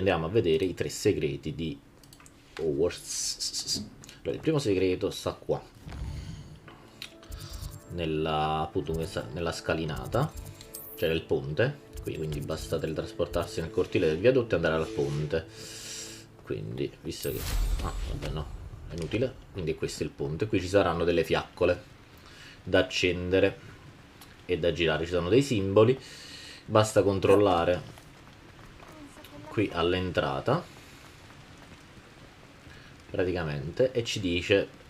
andiamo a vedere i 3 segreti di Hogwarts. Allora, il primo segreto sta qua, appunto, nella scalinata, cioè nel ponte. Quindi basta teletrasportarsi nel cortile del viadotto e andare al ponte. Quindi, visto che... vabbè, no, è inutile. Quindi questo è il ponte. Qui ci saranno delle fiaccole da accendere e da girare. Ci sono dei simboli. Basta controllare qui all'entrata, praticamente, e ci dice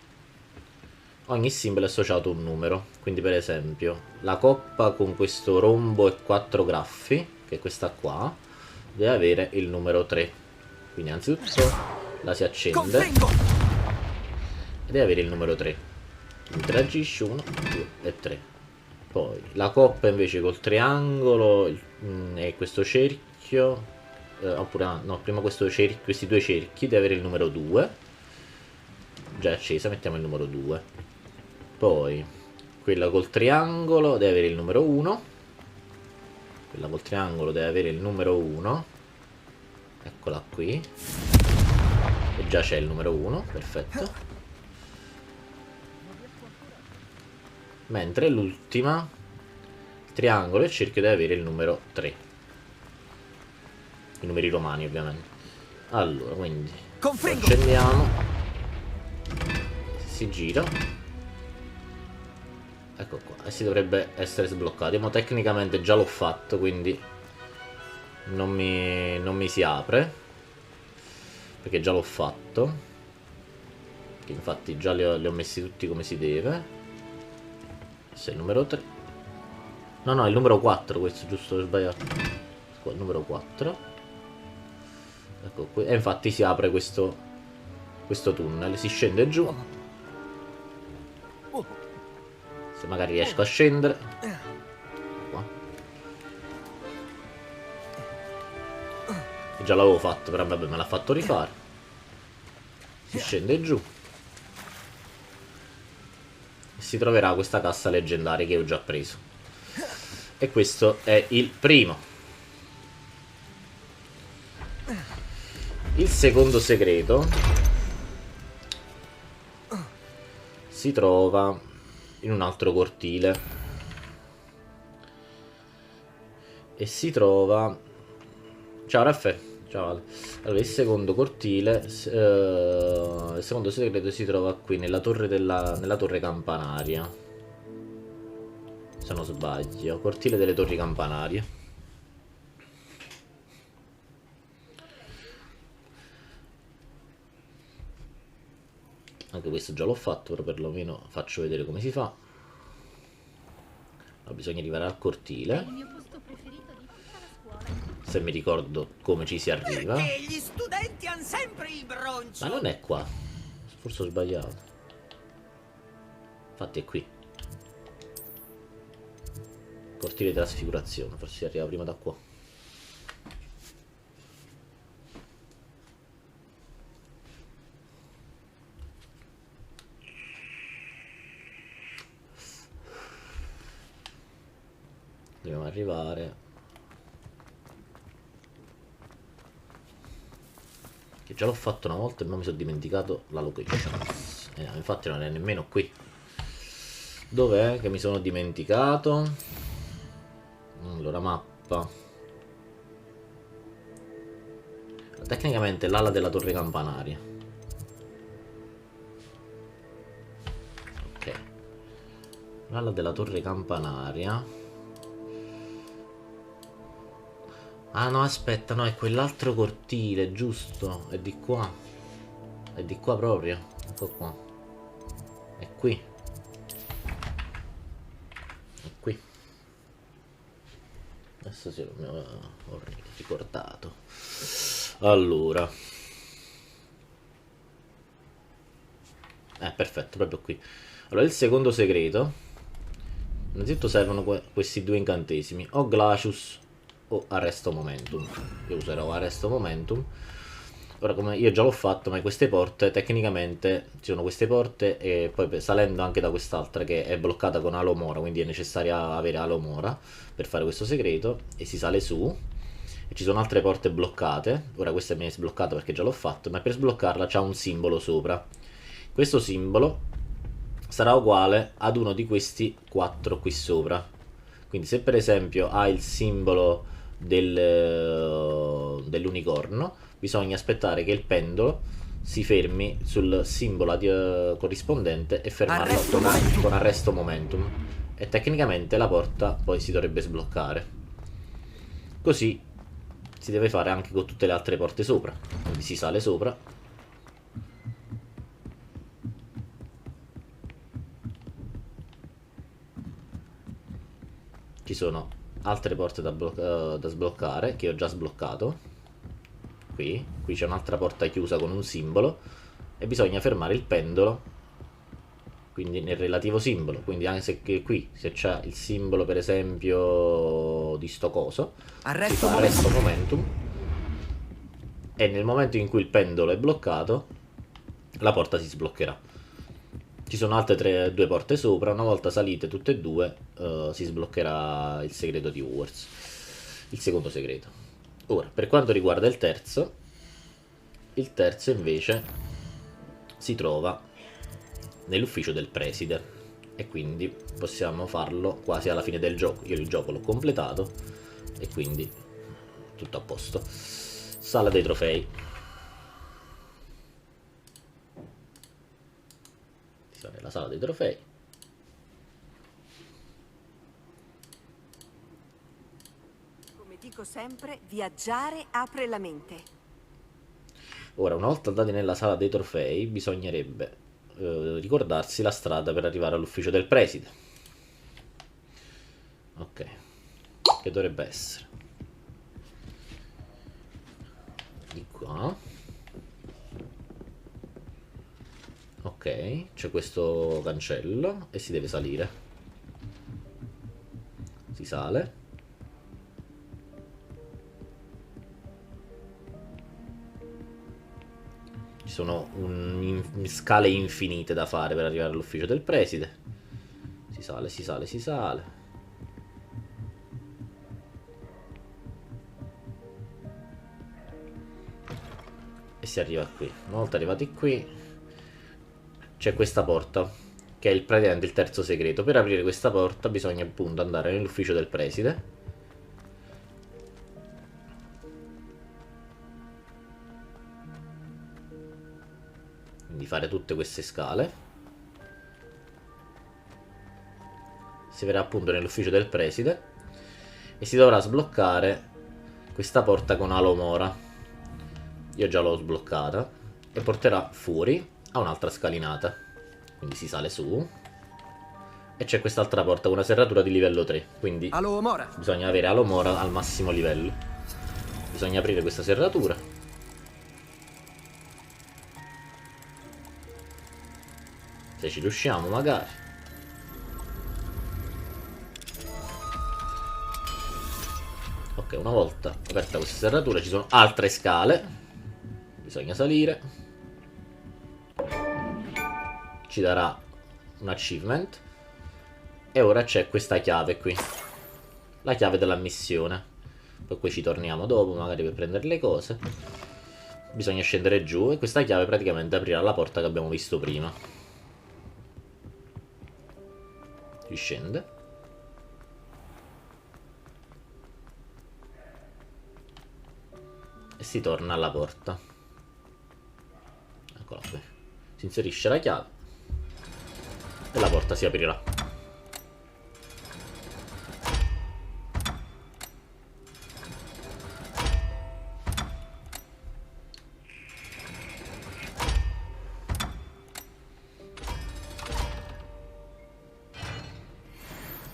ogni simbolo è associato a un numero. Quindi per esempio la coppa con questo rombo e 4 graffi, che è questa qua, deve avere il numero 3. Quindi anzitutto la si accende e deve avere il numero 3. Interagisce 1, 2 e 3. Poi la coppa invece col triangolo e questo cerchio, oppure no, prima questo cerchio, questi 2 cerchi, deve avere il numero 2. Già accesa, mettiamo il numero 2. Poi quella col triangolo deve avere il numero 1. Quella col triangolo deve avere il numero 1. Eccola qui. E già c'è il numero 1, perfetto. Mentre l'ultima, il triangolo e il cerchio, deve avere il numero 3. I numeri romani, ovviamente. Allora, quindi accendiamo. Si gira. Ecco qua, e si dovrebbe essere sbloccato. Io tecnicamente già l'ho fatto, quindi non mi si apre, perché già l'ho fatto. Che infatti già li ho messi tutti come si deve. Questo è il numero 3. No, è il numero 4 questo, giusto, ho sbagliato. Qua, il numero 4. Ecco qui. E infatti si apre questo tunnel, si scende giù. Se magari riesco a scendere. Qua. Già l'avevo fatto, però vabbè, me l'ha fatto rifare. Si scende giù. E si troverà questa cassa leggendaria che ho già preso. E questo è il primo. Il secondo segreto si trova in un altro cortile e si trova... Ciao Raffa, ciao Ale. Allora, il secondo cortile, il secondo segreto si trova qui nella torre campanaria, se non sbaglio, cortile delle torri campanarie. Anche questo già l'ho fatto, però perlomeno faccio vedere come si fa. Allora, bisogna arrivare al cortile. È il mio posto preferito di tutta la scuola. Se mi ricordo come ci si arriva. Perché gli studenti hanno sempre il broncio. Ma non è qua. Forse ho sbagliato. Infatti è qui. Cortile della sfigurazione. Forse si arriva prima da qua. Dobbiamo arrivare. Che già l'ho fatto una volta e non mi sono dimenticato la location. Infatti non è nemmeno qui. Dov'è che mi sono dimenticato? Allora, mappa. Tecnicamente l'ala della torre campanaria. Ok. L'ala della torre campanaria. Ah no, aspetta, no, è quell'altro cortile, giusto? È di qua. È di qua proprio. Ecco qua. È qui. È qui. Adesso sì, mi ho ricordato. Allora. Perfetto, proprio qui. Allora, il secondo segreto. Innanzitutto servono questi 2 incantesimi. O Glacius o Arresto Momentum. Io userò Arresto Momentum. Ora, come io già l'ho fatto, ma queste porte, tecnicamente, ci sono queste porte e poi salendo anche da quest'altra che è bloccata con Alomora, quindi è necessario avere Alomora per fare questo segreto, e si sale su e ci sono altre porte bloccate. Ora questa mi è sbloccata perché già l'ho fatto, ma per sbloccarla c'ha un simbolo sopra. Questo simbolo sarà uguale ad uno di questi 4 qui sopra. Quindi se per esempio ha il simbolo dell'unicorno, bisogna aspettare che il pendolo si fermi sul simbolo corrispondente e fermarlo con arresto momentum. E tecnicamente la porta poi si dovrebbe sbloccare. Così si deve fare anche con tutte le altre porte sopra. Quindi si sale sopra. Ci sono altre porte da sbloccare che ho già sbloccato. Qui c'è un'altra porta chiusa con un simbolo e bisogna fermare il pendolo, quindi nel relativo simbolo. Quindi anche se qui se c'è il simbolo per esempio di sto coso, si fa arresto momentum, e nel momento in cui il pendolo è bloccato la porta si sbloccherà. Ci sono altre due porte sopra, una volta salite tutte e due si sbloccherà il segreto di Hogwarts, il secondo segreto. Ora, per quanto riguarda il terzo invece si trova nell'ufficio del preside e quindi possiamo farlo quasi alla fine del gioco. Io il gioco l'ho completato e quindi tutto a posto. Sala dei trofei. La sala dei trofei. Come dico sempre, viaggiare apre la mente. Ora, una volta andati nella sala dei trofei, bisognerebbe ricordarsi la strada per arrivare all'ufficio del preside. Ok, che dovrebbe essere di qua. Ok, c'è questo cancello e si deve salire. Si sale. Ci sono scale infinite da fare per arrivare all'ufficio del preside. Si sale, si sale, si sale. E si arriva qui. Una volta arrivati qui c'è questa porta, che è praticamente il terzo segreto. Per aprire questa porta bisogna appunto andare nell'ufficio del preside. Quindi fare tutte queste scale. Si verrà appunto nell'ufficio del preside e si dovrà sbloccare questa porta con Alomora. Io già l'ho sbloccata e porterà fuori a un'altra scalinata. Quindi si sale su e c'è quest'altra porta con una serratura di livello 3. Quindi bisogna avere Alomora al massimo livello. Bisogna aprire questa serratura. Se ci riusciamo magari. Ok, una volta aperta questa serratura ci sono altre scale. Bisogna salire. Ci darà un achievement. E ora c'è questa chiave qui, la chiave della missione. Poi qui ci torniamo dopo magari per prendere le cose. Bisogna scendere giù e questa chiave praticamente aprirà la porta che abbiamo visto prima. Si scende. E si torna alla porta. Eccola qui. Si inserisce la chiave e la porta si aprirà.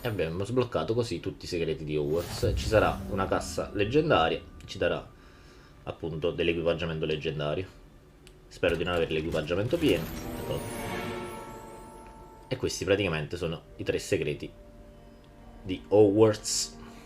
E abbiamo sbloccato così tutti i segreti di Hogwarts. Ci sarà una cassa leggendaria, ci darà appunto dell'equipaggiamento leggendario. Spero di non avere l'equipaggiamento pieno. Eccolo. E questi praticamente sono i 3 segreti di Hogwarts.